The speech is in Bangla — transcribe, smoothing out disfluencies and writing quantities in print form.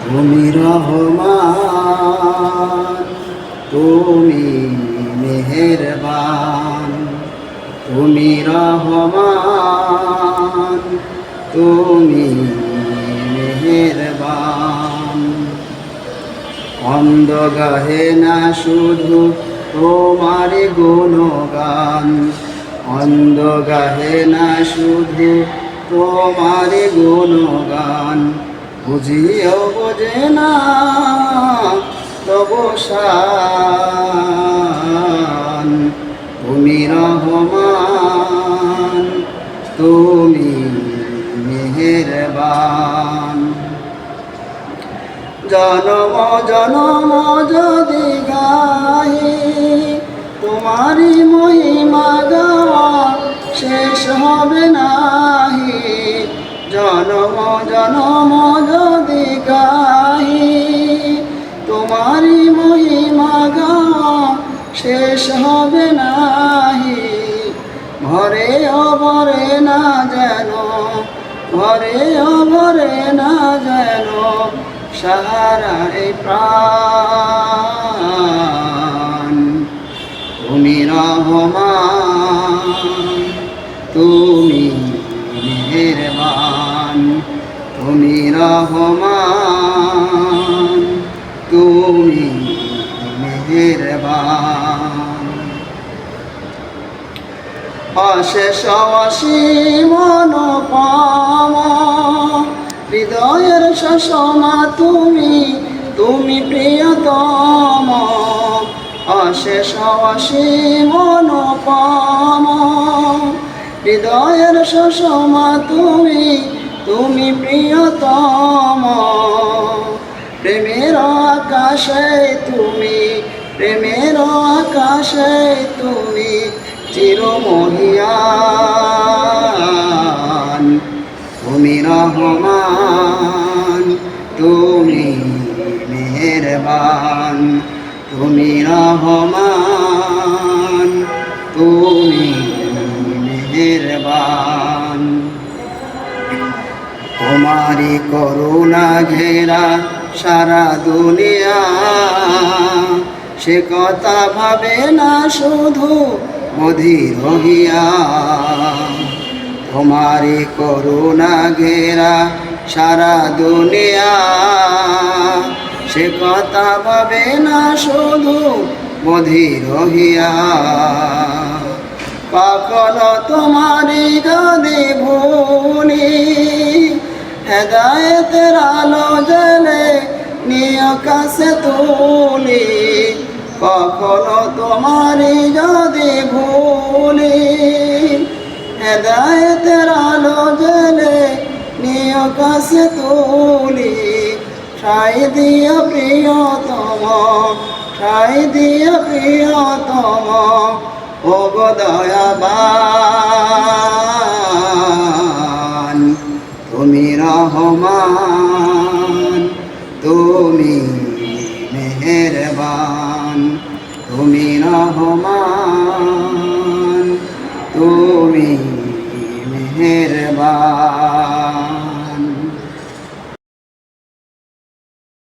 তুমি রহমান, তুমি মেহেরবান। তুমি রহমান, তুমি মেহেরবান। অন্ধ গাহে না শুধু তোমার গুণগান, অন্ধ গাহে না শুধু তোমার গুণগান। বুঝিও বোঝে না তবু শান। তুমি রহমান, তুমি মেহেরবান। জনম জনম যদি গাহি তোমারি মহিমা গাওয়া শেষ হবে নাহি। জনম জনম যদি গাহি তোমারি মহিমা গাওয়া শেষ হবে নাহি। ভরে অভরে না যেন, ভরে অভরে না যেন সাহারার প্রাণ। তুমি রহমান, তুমি মেহেরবান। তুমি রহমান, তুমি মেহেরবান। অশেষ অসীম অনুপম হৃদয়ের সুষমা তুমি, তুমি প্রিয়তম। অশেষ অসীম অনুপম হৃদয়ের সুষমা তুমি, তুমি প্রিয়তম। প্রেমের আকাশে তুমি, প্রেমের আকাশে তুমি চিরমহিয়ান। তুমি রহমান, তুমি মেহেরবান। তুমি রহমান, তুমি মেহেরবান। তোমারি করুণা ঘেরা সারা দুনিয়া, সে কথা ভাবে না শুধু অধীর হিয়া। তোমারি করুণা ঘেরা সারা দুনিয়া, সে কথা ভাবে না শুধু অধীর হিয়া। কখনো তোমারি যদি ভুলি হেদায়েতের আলো জ্বলে নিয় কাছে তুলি। কখনো তোমারি যদি ভুলি হেদায়েতের আলো জ্বলে নিয় কাছে তুলি। ঠাই দিয়া প্রিয়তম, ঠাই দিয়া প্রিয়তম ও গো দয়াবান। তুমি রহমান, তুমি মেহেরবান। তুমি রহমান, তুমি মেহেরবান।